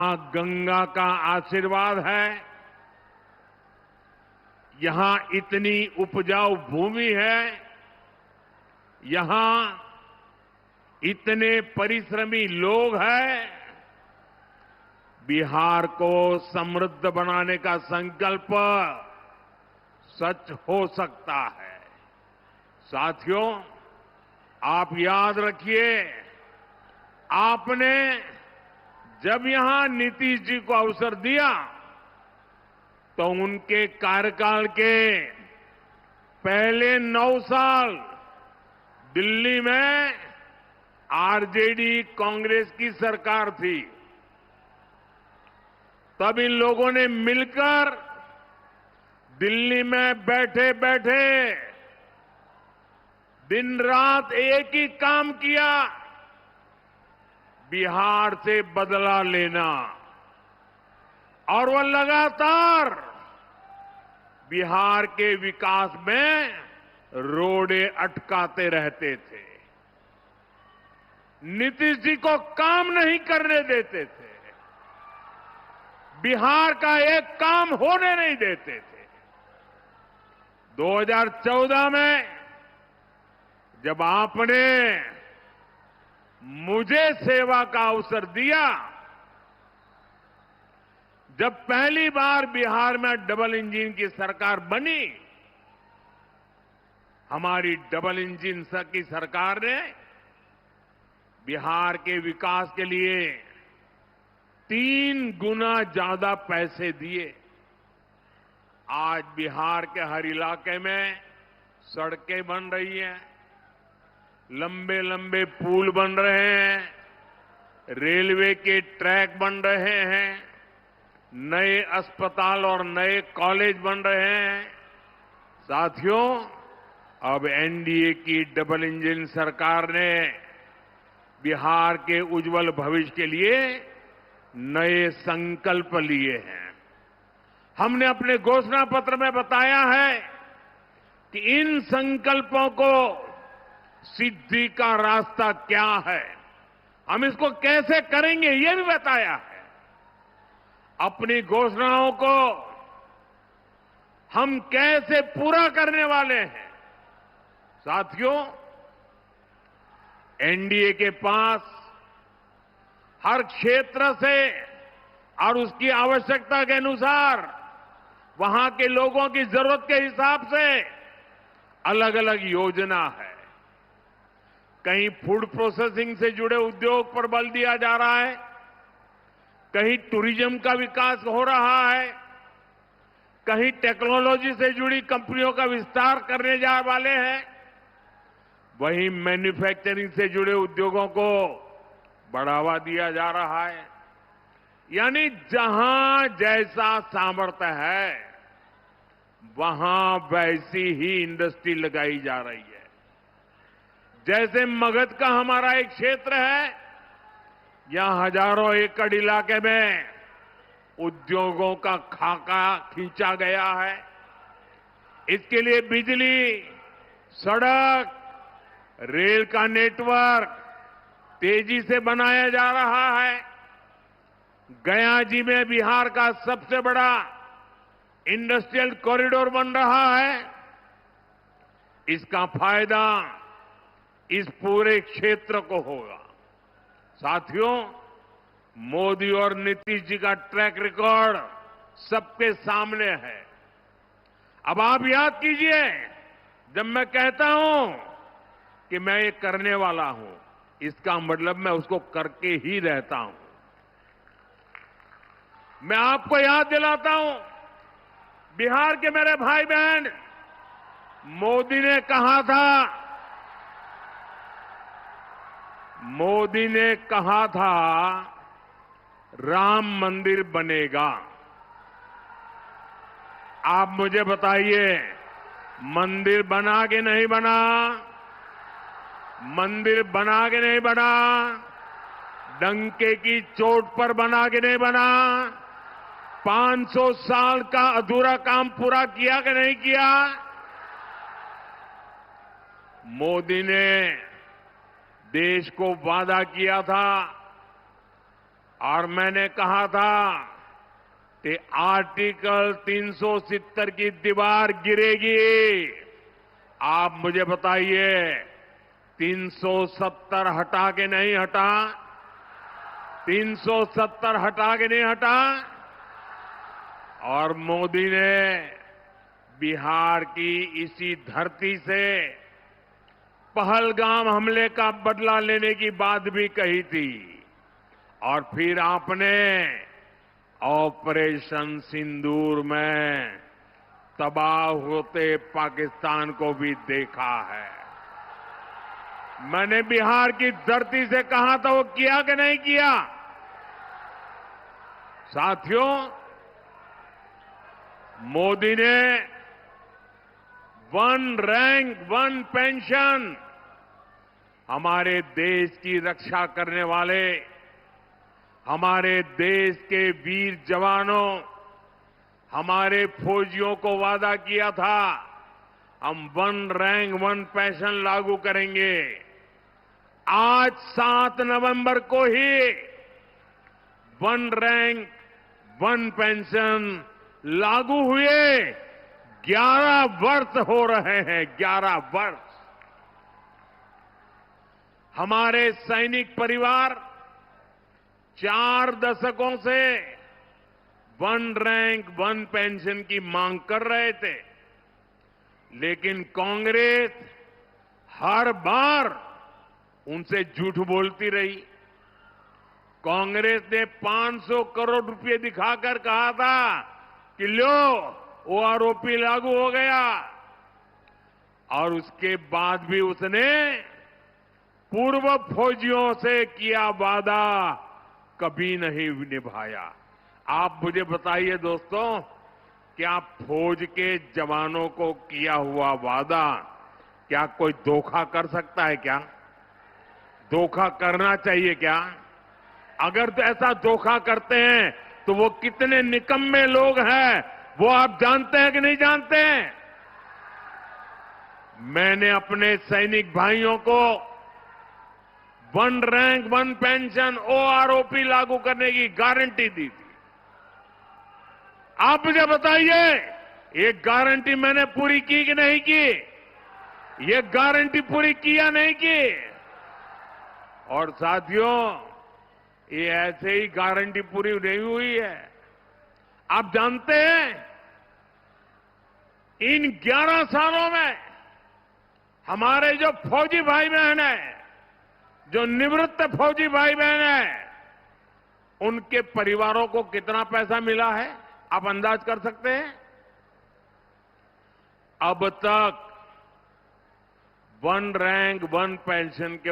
मां गंगा का आशीर्वाद है, यहां इतनी उपजाऊ भूमि है, यहां इतने परिश्रमी लोग हैं। बिहार को समृद्ध बनाने का संकल्प सच हो सकता है। साथियों, आप याद रखिए, आपने जब यहां नीतीश जी को अवसर दिया तो उनके कार्यकाल के पहले 9 साल दिल्ली में आरजेडी कांग्रेस की सरकार थी। तब इन लोगों ने मिलकर दिल्ली में बैठे बैठे दिन रात एक ही काम किया, बिहार से बदला लेना। और वो लगातार बिहार के विकास में रोड़े अटकाते रहते थे, नीतीश जी को काम नहीं करने देते थे, बिहार का एक काम होने नहीं देते थे। 2014 में जब आपने मुझे सेवा का अवसर दिया, जब पहली बार बिहार में डबल इंजन की सरकार बनी, हमारी डबल इंजन की सरकार ने बिहार के विकास के लिए 3 गुना ज्यादा पैसे दिए। आज बिहार के हर इलाके में सड़कें बन रही हैं, लंबे लंबे पुल बन रहे हैं, रेलवे के ट्रैक बन रहे हैं, नए अस्पताल और नए कॉलेज बन रहे हैं। साथियों, अब एनडीए की डबल इंजन सरकार ने बिहार के उज्जवल भविष्य के लिए नए संकल्प लिए हैं। हमने अपने घोषणा पत्र में बताया है कि इन संकल्पों को सिद्धि का रास्ता क्या है, हम इसको कैसे करेंगे, ये भी बताया है। अपनी घोषणाओं को हम कैसे पूरा करने वाले हैं। साथियों, एनडीए के पास हर क्षेत्र से और उसकी आवश्यकता के अनुसार, वहां के लोगों की जरूरत के हिसाब से अलग अलग योजना है। कहीं फूड प्रोसेसिंग से जुड़े उद्योग पर बल दिया जा रहा है, कहीं टूरिज्म का विकास हो रहा है, कहीं टेक्नोलॉजी से जुड़ी कंपनियों का विस्तार करने जा वाले हैं, वहीं मैन्युफैक्चरिंग से जुड़े उद्योगों को बढ़ावा दिया जा रहा है। यानी जहां जैसा सामर्थ्य है, वहां वैसी ही इंडस्ट्री लगाई जा रही है। जैसे मगध का हमारा एक क्षेत्र है, यहां हजारों एकड़ इलाके में उद्योगों का खाका खींचा गया है। इसके लिए बिजली, सड़क, रेल का नेटवर्क तेजी से बनाया जा रहा है। गया जी में बिहार का सबसे बड़ा इंडस्ट्रियल कॉरिडोर बन रहा है। इसका फायदा इस पूरे क्षेत्र को होगा। साथियों, मोदी और नीतीश जी का ट्रैक रिकॉर्ड सबके सामने है। अब आप याद कीजिए, जब मैं कहता हूं कि मैं ये करने वाला हूं, इसका मतलब मैं उसको करके ही रहता हूं। मैं आपको याद दिलाता हूं, बिहार के मेरे भाई बहन, मोदी ने कहा था राम मंदिर बनेगा। आप मुझे बताइए, मंदिर बना के नहीं बना? मंदिर बना के नहीं बना? डंके की चोट पर बना के नहीं बना? 500 साल का अधूरा काम पूरा किया कि नहीं किया? मोदी ने देश को वादा किया था और मैंने कहा था कि आर्टिकल 370 की दीवार गिरेगी। आप मुझे बताइए 370 हटा के नहीं हटा? 370 हटा के नहीं हटा? और मोदी ने बिहार की इसी धरती से पहलगाम हमले का बदला लेने की बात भी कही थी। और फिर आपने ऑपरेशन सिंदूर में तबाह होते पाकिस्तान को भी देखा है। मैंने बिहार की धरती से कहा था, वो किया कि नहीं किया? साथियों, मोदी ने वन रैंक वन पेंशन हमारे देश की रक्षा करने वाले, हमारे देश के वीर जवानों, हमारे फौजियों को वादा किया था, हम वन रैंक वन पेंशन लागू करेंगे। आज 7 नवंबर को ही वन रैंक वन पेंशन लागू हुए 11 वर्ष हो रहे हैं। 11 वर्ष। हमारे सैनिक परिवार 4 दशकों से वन रैंक वन पेंशन की मांग कर रहे थे, लेकिन कांग्रेस हर बार उनसे झूठ बोलती रही। कांग्रेस ने 500 करोड़ रुपए दिखाकर कहा था कि लो ओआरओपी लागू हो गया, और उसके बाद भी उसने पूर्व फौजियों से किया वादा कभी नहीं निभाया। आप मुझे बताइए दोस्तों, क्या फौज के जवानों को किया हुआ वादा क्या कोई धोखा कर सकता है? क्या धोखा करना चाहिए क्या? अगर तो ऐसा धोखा करते हैं तो वो कितने निकम्मे लोग हैं, वो आप जानते हैं कि नहीं जानते हैं? मैंने अपने सैनिक भाइयों को one rank one pension OROP लागू करने की गारंटी दी थी। आप मुझे बताइए, ये गारंटी मैंने पूरी की कि नहीं की? ये गारंटी पूरी की या नहीं की? और साथियों, ये ऐसे ही गारंटी पूरी नहीं हुई है। आप जानते हैं, इन 11 सालों में हमारे जो फौजी भाई बहन हैं, जो निवृत्त फौजी भाई बहन हैं, उनके परिवारों को कितना पैसा मिला है? आप अंदाज कर सकते हैं? अब तक वन रैंक वन पेंशन के